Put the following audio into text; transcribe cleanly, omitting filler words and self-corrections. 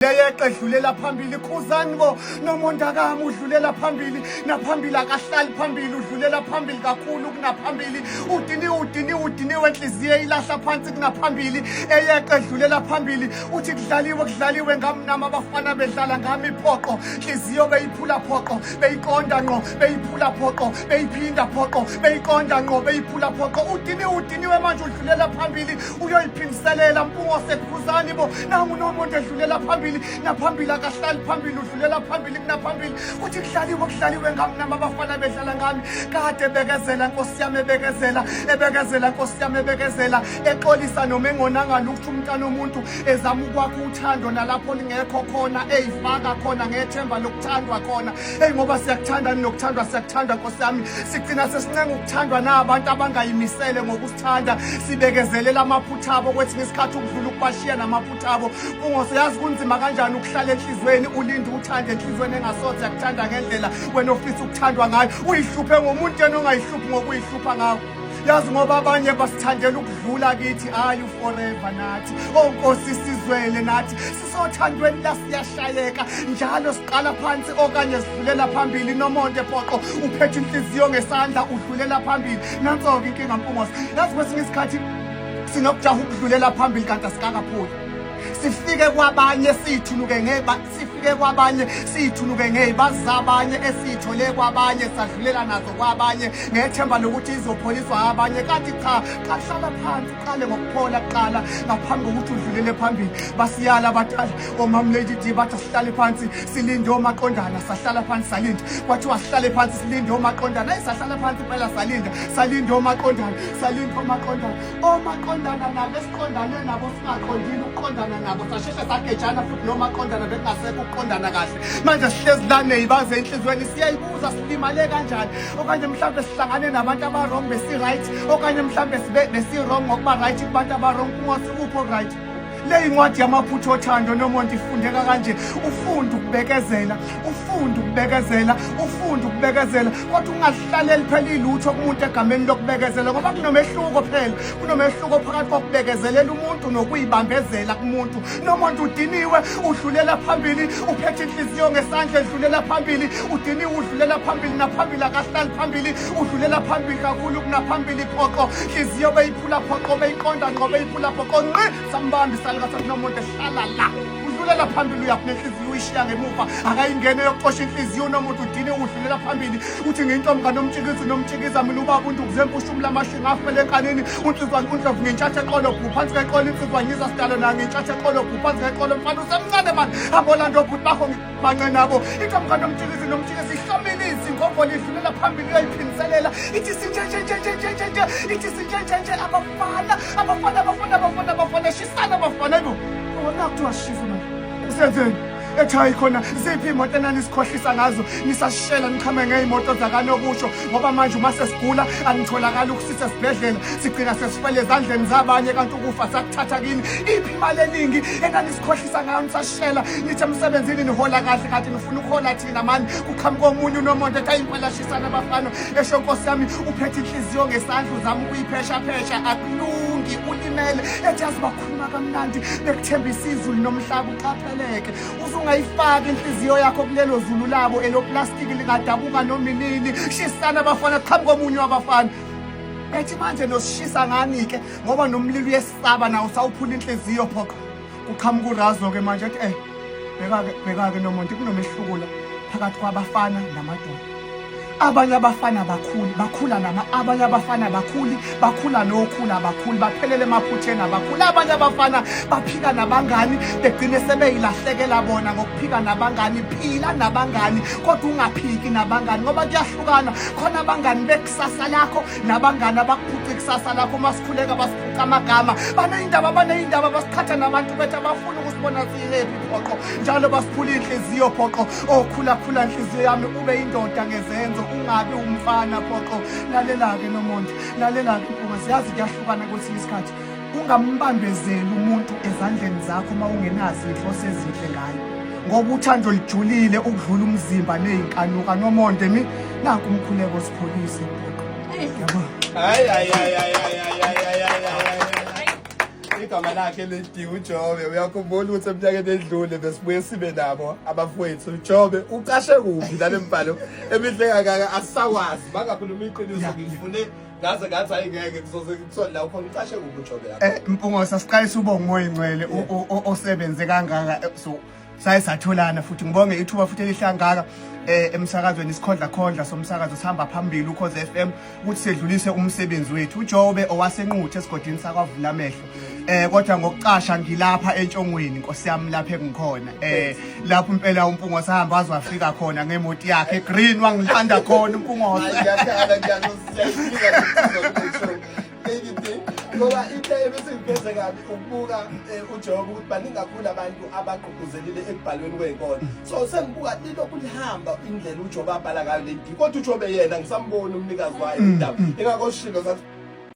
Leyeqe edlulela phambili Khuzani bo noMondakama udlulela phambili naphambili akahlali phambili udlulela phambili kakhulu kunaphambili udiniwe enhliziyo ilahla phansi kunaphambili eyeqe edlulela phambili uthi kudlaliwe ngamnama abafana bedlala ngami phoqo inhliziyo beyiphula phoqo beyiqonda ngqo beyiphula phoqo beyiphinda phoqo beyiqonda ngqo beyiphula phoqo udiniwe manje udlulela phambili uyoyiphindiselela mpungo sekhuzani bo nangu nomuntu edlulela phambili naphambili akahlali phambili udlulela phambili kunaphambili uthi kudlaliwe ngamnama abafana bedlala ngami kade bekezela Nkosi yami ebekezela Nkosi yami ebekezela exolisa noma engonanga lutho umntana omuntu ezama ukwakha uthando nalapho lingekho khona eyifaka khona ngethemba lokuthandwa khona ngoba siyakuthanda nokuthandwa siyakuthanda Nkosi yami sigcina sesincenga ukuthandwa nabantu abangayimisele ngokusithanda sibekezelela amaphutha abo kwethi ngesikhathi ukudlula ukubashiya namaphutha abo ungoseyazi kunzima kanjani ukuhlala enhlizweni ulinde uthande enhlizweni engasoze yakuthanda ngendlela wena ofisa ukuthandwa ngayo uyihluphe ngomuntu yena ongayihluphi ngokuyihlupha ngawo yazi ngoba abanye basithandela ukudlula kithi ayu forever nathi Nkosi sizwele nathi sisothandweni la siyashayeka njalo siqala phansi okanye sidlulela phambili nomonde phoqo uphethe inhliziyo ngesandla udlulela phambili nanso-ke inkinga Mpungose yazi kwesinye isikhathi sinokujaha ukudlulela phambili kanti asikakapholi sifike kwabanye sithunuke ngey'bazi zabanye esiyithole kwabanye sadlulela nazo kwabanye ngethemba lokuthi izopholiswa abanye kanti cha qahlala phansi uqale ngokuphola kuqala ngaphambi kokuthi udlulele phambili basiyala abadala omamlady D bathi sihlale phansi silinde omaqondana sahlala phansi salinda kwathiwa sihlale phansi silinde omaqondana sahlala phansi phela salinde omaqondana nabo esiqondane nabo singaqondile ukuqondana nabo sasheshe sagejana futhi nomaqondana bekungasekho ukuqondana kahle manje sihlezi la ney'baze enhlizweni siyayibuza silimale kanjani okanye mhlawumbe sihlangane nabantu aba-wrong besi-right okanye mhlawumbe besi-wrong ngokuba right kubantu aba-wrong kungosikupho right le incwadi yamaphutha othando nomonto ifundeka kanje ufunde ukubekezela kodwa ungahlaleli phela ilutho kumuntu egameni lokubekezela ngoba kunomehluko phakathi kokubekezelela umuntu nokuyibambezela kumuntu nomonto udiniwe udlulela phambili uphethe inhliziyo ngesandla edlulela phambili udiniwe udlulela phambili naphambili akahlali phambili udlulela phambili kakhulu kunaphambili phoqo inhliziyo beyiphula phoqo beyiqonda ngqo beyiphula phoqo ngqi sambambi kathi nomuntu ehlala la udlulela phambili uyakunenhliziyo uyishiya ngemuva akayingene yokuxosha inhliziyo nomuntu udine udlulela phambili uthi ngentombi kanomtshikiza mina ubaba undukuzempusha umlamashinga afele enkanini unsizwa uNdlovu ngentshatha eqolo phansi keqolo insizwa ngiza sidalo na ngentshatha eqolo phansi keqolo mfana usemncane mani abolanda obhuti bakho bance nabo intombi kanomtshikiza ihlomelisi ngombolo idlulela phambili uyayiphiniselela ithi sintshe abafana shisana abafana nakuthiwa shisa manje usenzeni ekhaya khona ziphi imoto enanisikhohlisa ngazo nisashishela niqhame ngey'moto zakanokusho ngoba manje uma sesigula anitholakali ukusisa esibhedlela sigcina sesifele ezandleni zabanye kanti ukufa sakuthatha kini iphi imali eningi enanisikhohlisa ngayo nisashishela nithi emsebenzini nihola kahle kanti nifuna ukuhola thina mani kuqhamuka omunye unomonto ethi ayimpela shisana abafana esho Nkosi yami uphethe inhliziyo ngesandla uzama ukuyiphesha akulungi ulimele ethi azibakhuluma kamnandi bekuthembisa izulu nomhlaba uqapheleke ungayifaki inhliziyo yakho kulelo zulu labo eloplastiki lingadabuka noma inini shisana abafana qhamuka omunye wabafana ethi manje nosishisa ngani-ke ngoba nomlilo uyesisaba nawo sawuphula inhliziyo phoqa kuqhamuka urazo-ke manje ethi bheka-ke nomuntu kunomehluko la phakathi kwabafana namadoda abanye abafana abanye abafana bakhula nokhula abakhuli baphelele emaphutheni abakhuli abanye abafana baphika nabangani begcine sebeyilahlekela bona ngokuphika nabangani phila nabangani kodwa ungaphiki nabangani ngoba kuyahlukana khona abangani bekusasa lakho nabangani abakuphuca ikusasa lakho masikhuleka basiphuca amagama baney'ndaba basikhatha nabantu bethu abafuna ukusibona siyi-happy phoqo njalo basiphula iy'nhliziyo phoqo khula inhliziyo yami ube yindoda ngezenzo ungabi umfana phoqo lalela-ke nomonto lalela-ke Mpungose yazi kuyahlukana kwesinye isikhathi ungambambezeli umuntu ezandleni zakho uma ungenazo iy'hloso ezinhle ngayo ngoba uthando lijulile ukudlula umzimba ney'nkanuka nomonto nanku umkhuleko sipholise phoqo yabo igama lakhe ledi uJobe. Uyakhumbula ukuthi eminyakeni edlule besibuye sibe nabo abafowethu uJobe uqashe kuphi lale mbhalo emihle kangaka asisakwazi bangakhuluma iqiniso ngifune ngaze ngathi ayingeke kuzoze kuthole la khona uqashe kuphi uJobe lapha. Mpungose siqalisa ubonga umoya ingcwele osebenze kangaka so saye satholana futhi ngibonge ithuba futhi elihlangaka emsakazweni isikhondla somsakazo sihamba phambili uKhoze FM ukuthi sedlulise umsebenzi wethu uJobe owasenquthe esigodini sakwavula amehlo kodwa ngokuqasha ngilapha entshongweni Nkosi yami lapha engikhona lapho impela uMpungose sahamba wazwafika khona ngemoti yakhe green wangilanda khona uMpungose ngiyakhala ngiyazosiyafika ngoba into ebesingiphethe kabi ukubuka uJobe ukuthi baningi kakhulu abantu abagqugquzelile ekubhalweni kwenkolo so sengibuka lokhu lihamba indlela uJobe abhala ngayo lenti kodwa uJobe yena ngisambona umnikazi wayo indaba engakoshilo